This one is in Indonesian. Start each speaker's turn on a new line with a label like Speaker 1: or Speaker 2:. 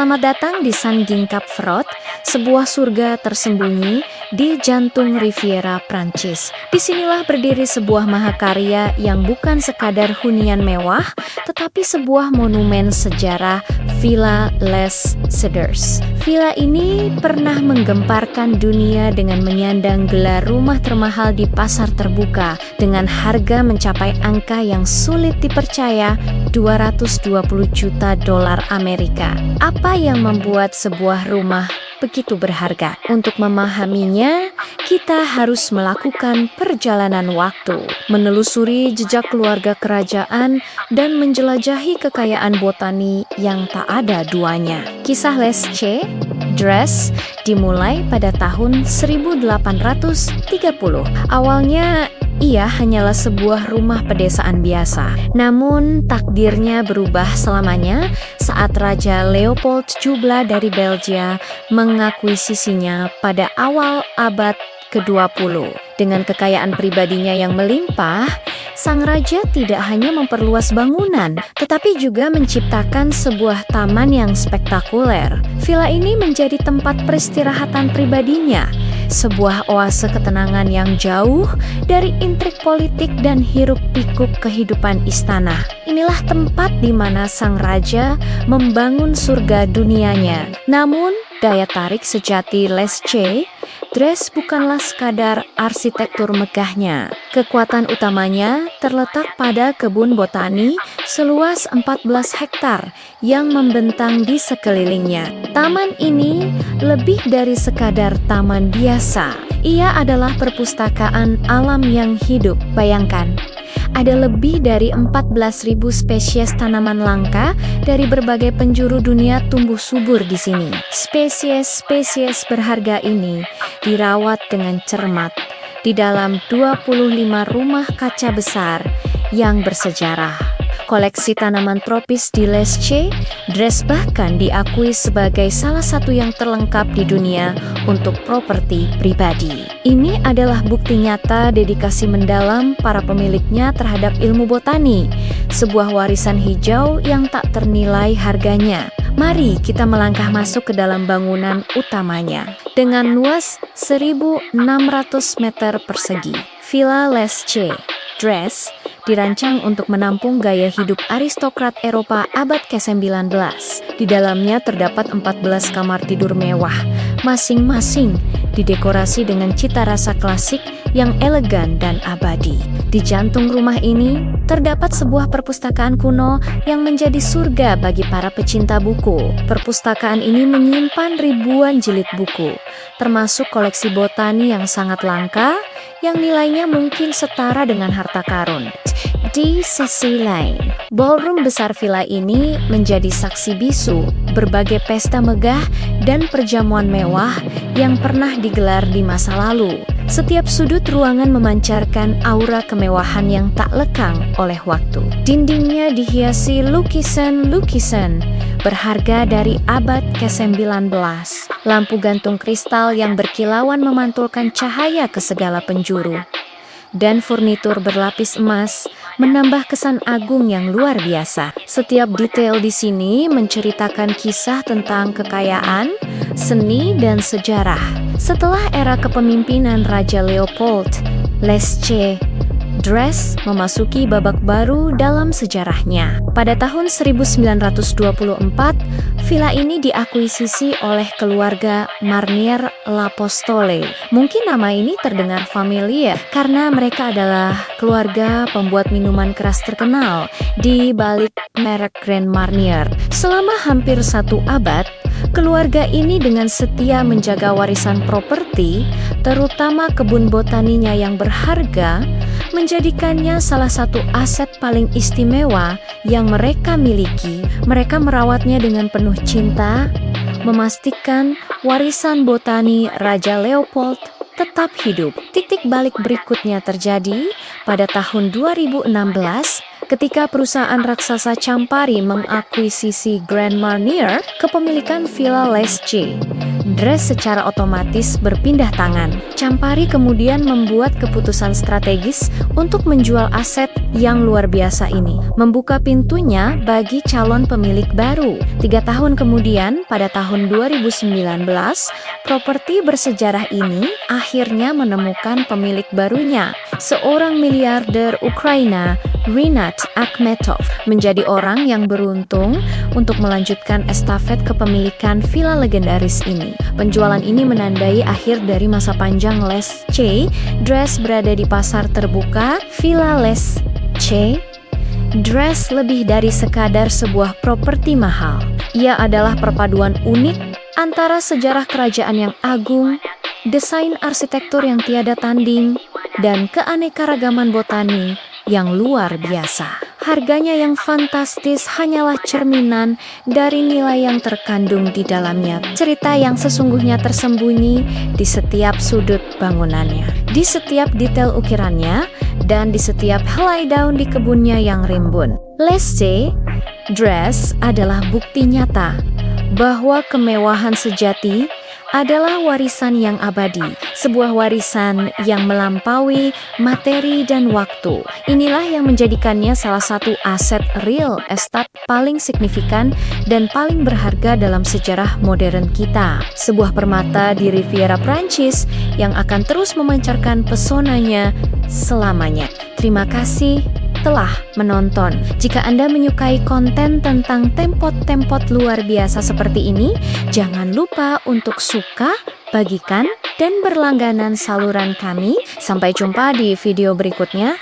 Speaker 1: Selamat datang di San Ginkap-Frot, sebuah surga tersembunyi di jantung Riviera Prancis. Disinilah berdiri sebuah mahakarya yang bukan sekadar hunian mewah, tetapi sebuah monumen sejarah, Villa Les Cedars. Villa ini pernah menggemparkan dunia dengan menyandang gelar rumah termahal di pasar terbuka dengan harga mencapai angka yang sulit dipercaya, $220 juta Amerika. Apa yang membuat sebuah rumah begitu berharga? Untuk memahaminya, kita harus melakukan perjalanan waktu, menelusuri jejak keluarga kerajaan, dan menjelajahi kekayaan botani yang tak ada duanya. Kisah Lesce Dres dimulai pada tahun 1830. Awalnya, ia hanyalah sebuah rumah pedesaan biasa. Namun, takdirnya berubah selamanya saat Raja Leopold VII dari Belgia mengakuisisinya pada awal abad ke-20. Dengan kekayaan pribadinya yang melimpah, sang raja tidak hanya memperluas bangunan, tetapi juga menciptakan sebuah taman yang spektakuler. Villa ini menjadi tempat peristirahatan pribadinya, sebuah oase ketenangan yang jauh dari intrik politik dan hiruk-pikuk kehidupan istana. Inilah tempat di mana sang raja membangun surga dunianya. Namun, daya tarik sejati Lesce Dres bukanlah sekadar arsitektur megahnya. Kekuatan utamanya terletak pada kebun botani seluas 14 hektar yang membentang di sekelilingnya. Taman ini lebih dari sekadar taman biasa. Ia adalah perpustakaan alam yang hidup. Bayangkan, ada lebih dari 14.000 spesies tanaman langka dari berbagai penjuru dunia tumbuh subur di sini. Spesies-spesies berharga ini dirawat dengan cermat di dalam 25 rumah kaca besar yang bersejarah. Koleksi tanaman tropis di Lesce Dres bahkan diakui sebagai salah satu yang terlengkap di dunia untuk properti pribadi. Ini adalah bukti nyata dedikasi mendalam para pemiliknya terhadap ilmu botani, sebuah warisan hijau yang tak ternilai harganya. Mari kita melangkah masuk ke dalam bangunan utamanya. Dengan luas 1.600 meter persegi, Villa Lesce Dres dirancang untuk menampung gaya hidup aristokrat Eropa abad ke-19. Di dalamnya terdapat 14 kamar tidur mewah, masing-masing didekorasi dengan cita rasa klasik yang elegan dan abadi. Di jantung rumah ini terdapat sebuah perpustakaan kuno yang menjadi surga bagi para pecinta buku. Perpustakaan ini menyimpan ribuan jilid buku, termasuk koleksi botani yang sangat langka, yang nilainya mungkin setara dengan harta karun. Di sisi lain, ballroom besar villa ini menjadi saksi bisu berbagai pesta megah dan perjamuan mewah yang pernah digelar di masa lalu. Setiap sudut ruangan memancarkan aura kemewahan yang tak lekang oleh waktu. Dindingnya dihiasi lukisan-lukisan berharga dari abad ke-19. Lampu gantung kristal yang berkilauan memantulkan cahaya ke segala penjuru. Dan furnitur berlapis emas menambah kesan agung yang luar biasa. Setiap detail di sini menceritakan kisah tentang kekayaan, seni, dan sejarah. Setelah era kepemimpinan Raja Leopold, Lesce Dres memasuki babak baru dalam sejarahnya. Pada tahun 1924, villa ini diakuisisi oleh keluarga Marnier L'Apostole. Mungkin nama ini terdengar familiar karena mereka adalah keluarga pembuat minuman keras terkenal di balik merek Grand Marnier. Selama hampir 1 abad, keluarga ini dengan setia menjaga warisan properti, terutama kebun botaninya yang berharga, menjadikannya salah satu aset paling istimewa yang mereka miliki. Mereka merawatnya dengan penuh cinta, memastikan warisan botani Raja Leopold tetap hidup. Titik balik berikutnya terjadi pada tahun 2016 ketika perusahaan raksasa Campari mengakuisisi Grand Marnier, kepemilikan Villa Lesce Dress secara otomatis berpindah tangan. Campari kemudian membuat keputusan strategis untuk menjual aset yang luar biasa ini, membuka pintunya bagi calon pemilik baru. 3 tahun kemudian, pada tahun 2019, properti bersejarah ini akhirnya menemukan pemilik barunya, seorang miliarder Ukraina, Rinat Akhmetov, menjadi orang yang beruntung untuk melanjutkan estafet kepemilikan villa legendaris ini. Penjualan ini menandai akhir dari masa panjang Les C. Dress berada di pasar terbuka. Villa Les C. Dress lebih dari sekadar sebuah properti mahal. Ia adalah perpaduan unik antara sejarah kerajaan yang agung, desain arsitektur yang tiada tanding, dan keanekaragaman botani yang luar biasa. Harganya yang fantastis hanyalah cerminan dari nilai yang terkandung di dalamnya. Cerita yang sesungguhnya tersembunyi di setiap sudut bangunannya, di setiap detail ukirannya, dan di setiap helai daun di kebunnya yang rimbun. Les C. Dress adalah bukti nyata bahwa kemewahan sejati adalah warisan yang abadi, sebuah warisan yang melampaui materi dan waktu. Inilah yang menjadikannya salah satu aset real estate paling signifikan dan paling berharga dalam sejarah modern kita. Sebuah permata di Riviera Prancis yang akan terus memancarkan pesonanya selamanya. Terima kasih telah menonton. Jika Anda menyukai konten tentang tempot-tempot luar biasa seperti ini, jangan lupa untuk suka, bagikan, dan berlangganan saluran kami. Sampai jumpa di video berikutnya.